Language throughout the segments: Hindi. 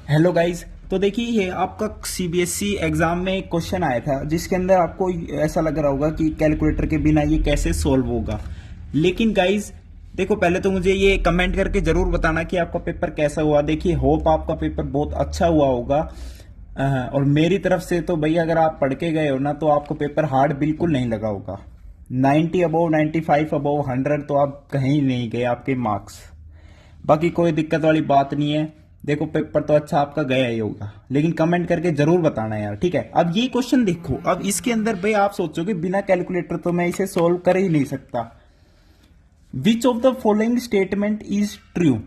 Hello guys. तो देखिए ये आपका सीबीएसई एग्जाम में एक क्वेश्चन आया था जिसके अंदर आपको ऐसा लग रहा होगा कि कैलकुलेटर के बिना ये कैसे सॉल्व होगा। लेकिन गाइस देखो, पहले तो मुझे ये कमेंट करके जरूर बताना कि आपका पेपर कैसा हुआ। देखिए होप आपका पेपर बहुत अच्छा हुआ होगा। और मेरी तरफ से तो भैया अगर आप पढ़ के गए हो ना तो आपको पेपर हार्ड बिल्कुल नहीं लगा होगा। 90 अबव 95 अबव 100 तो आप कहीं नहीं गए आपके मार्क्स। बाकी कोई दिक्कत वाली बात नहीं है। देखो पेपर तो अच्छा आपका गया ही होगा, लेकिन कमेंट करके जरूर बताना यार, ठीक है। अब ये क्वेश्चन देखो, अब इसके अंदर भाई आप सोचोगे बिना कैलकुलेटर तो मैं इसे सोल्व कर ही नहीं सकता। Which of the following statement is true.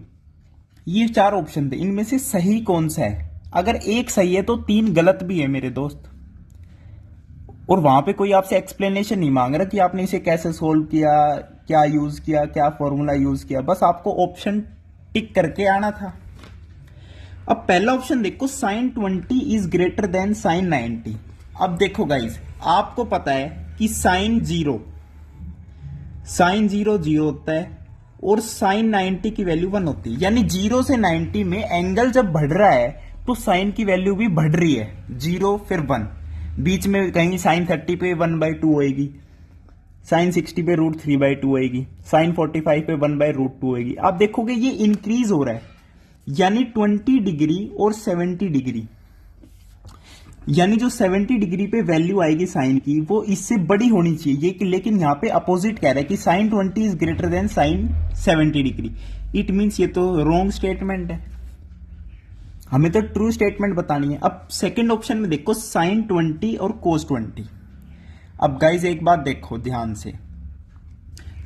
ये चार ऑप्शन थे, इनमें से सही कौन सा है। अगर एक सही है तो तीन गलत भी है मेरे दोस्त। और वहां पे कोई आपसे एक्सप्लेनेशन नहीं मांग रहा कि आपने इसे कैसे सोल्व किया, क्या यूज किया, क्या फॉर्मूला यूज किया, बस आपको ऑप्शन टिक करके आना था। अब पहला ऑप्शन देखो, sine 20 is greater than sine 90। अब देखो गाइस, आपको पता है कि साइन जीरो जीरो होता है और साइन 90 की वैल्यू 1 होती है। यानी 0 से 90 में एंगल जब बढ़ रहा है तो साइन की वैल्यू भी बढ़ रही है। 0 फिर 1, बीच में कहीं साइन 30 पे 1/2 होएगी, साइन 60 पे √3/2 होएगी, साइन 45 पे 1/√2 होएगी। आप देखोगे ये इंक्रीज हो रहा है, यानी 20 डिग्री और 70 डिग्री। यानी जो 70 डिग्री पे वैल्यू आएगी साइन की वो इससे बड़ी होनी चाहिए, लेकिन यहां पे अपोजिट कह रहा है कि sine 20 is greater than sine 70 degree. It means ये तो रॉन्ग स्टेटमेंट है, हमें तो ट्रू स्टेटमेंट बतानी है। अब सेकंड ऑप्शन में देखो, साइन 20 और कोस 20। अब गाइज एक बात देखो ध्यान से,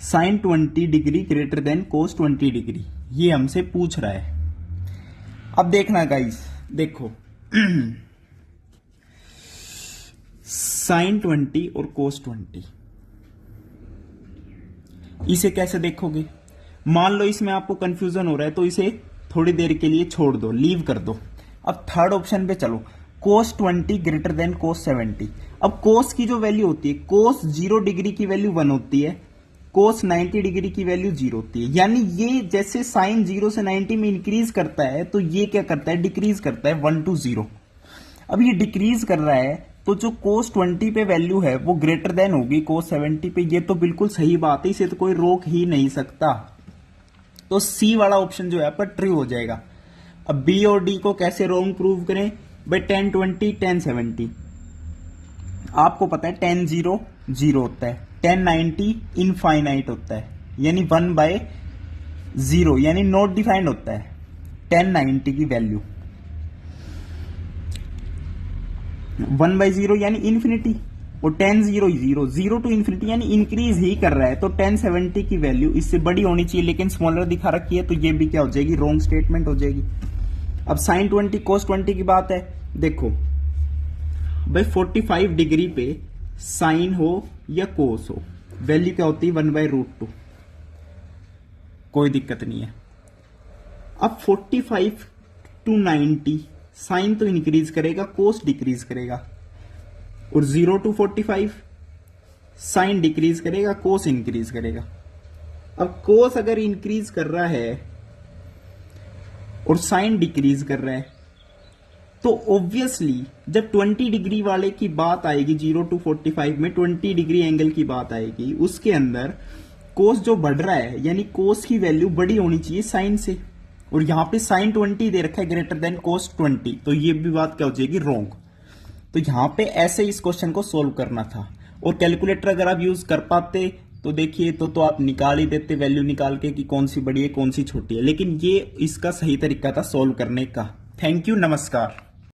साइन 20 डिग्री ग्रेटर देन कोस 20 डिग्री ये हमसे पूछ रहा है। अब देखना गाइस, देखो साइन 20 और कोस 20 इसे कैसे देखोगे। मान लो इसमें आपको कंफ्यूजन हो रहा है तो इसे थोड़ी देर के लिए छोड़ दो, लीव कर दो। अब थर्ड ऑप्शन पे चलो, कोस 20 ग्रेटर देन कोस 70। अब कोस की जो वैल्यू होती है, कोस 0 डिग्री की वैल्यू 1 होती है, कोस 90 डिग्री की वैल्यू 0 होती है। यानी ये जैसे साइन 0 से 90 में इंक्रीज करता है तो ये क्या करता है, डिक्रीज करता है 1 to 0। अब ये डिक्रीज कर रहा है तो जो कोस 20 पे वैल्यू है वो ग्रेटर देन होगी कोस 70 पे। ये तो बिल्कुल सही बात है, इसे तो कोई रोक ही नहीं सकता। तो सी वाला ऑप्शन जो है आपका ट्रू हो जाएगा। अब बी और डी को कैसे रॉन्ग प्रूव करें भाई, 10 20 10 70 आपको पता है 10 0 0 होता है, 10 90 इनफाइनाइट होता है, यानी 1/0 यानी नॉट डिफाइंड होता है 10 90 की वैल्यू। 1/0 यानी इन्फिनिटी, और 10 0 0 0 टू इन्फिनिटी यानी इंक्रीज ही कर रहा है। तो 10 70 की वैल्यू इससे बड़ी होनी चाहिए, लेकिन स्मॉलर दिखा रखी है तो ये भी क्या हो जाएगी, रॉन्ग स्टेटमेंट हो जाएगी। अब साइन 20 कोस 20 की बात है, देखो भाई 45 डिग्री पे साइन हो या कोस हो, वैल्यू क्या होती है 1/√2, कोई दिक्कत नहीं है। अब 45 to 90 साइन तो इंक्रीज करेगा, कोस डिक्रीज करेगा, और 0 to 45 साइन डिक्रीज करेगा, कोस इंक्रीज करेगा। अब कोस अगर इंक्रीज कर रहा है और साइन डिक्रीज कर रहा है तो ऑब्वियसली जब 20 डिग्री वाले की बात आएगी, 0 to 45 में 20 डिग्री एंगल की बात आएगी, उसके अंदर कोस जो बढ़ रहा है यानी कोस की वैल्यू बड़ी होनी चाहिए साइन से, और यहां पे साइन 20 दे रखा है ग्रेटर देन कोस 20, तो ये भी बात क्या हो जाएगी, रॉन्ग। तो यहां पे ऐसे इस क्वेश्चन को सोल्व करना था, और कैलकुलेटर अगर आप यूज कर पाते तो देखिए तो आप निकाल ही देते वैल्यू निकाल के कि कौन सी बड़ी है कौन सी छोटी है, लेकिन ये इसका सही तरीका था सोल्व करने का। थैंक यू, नमस्कार।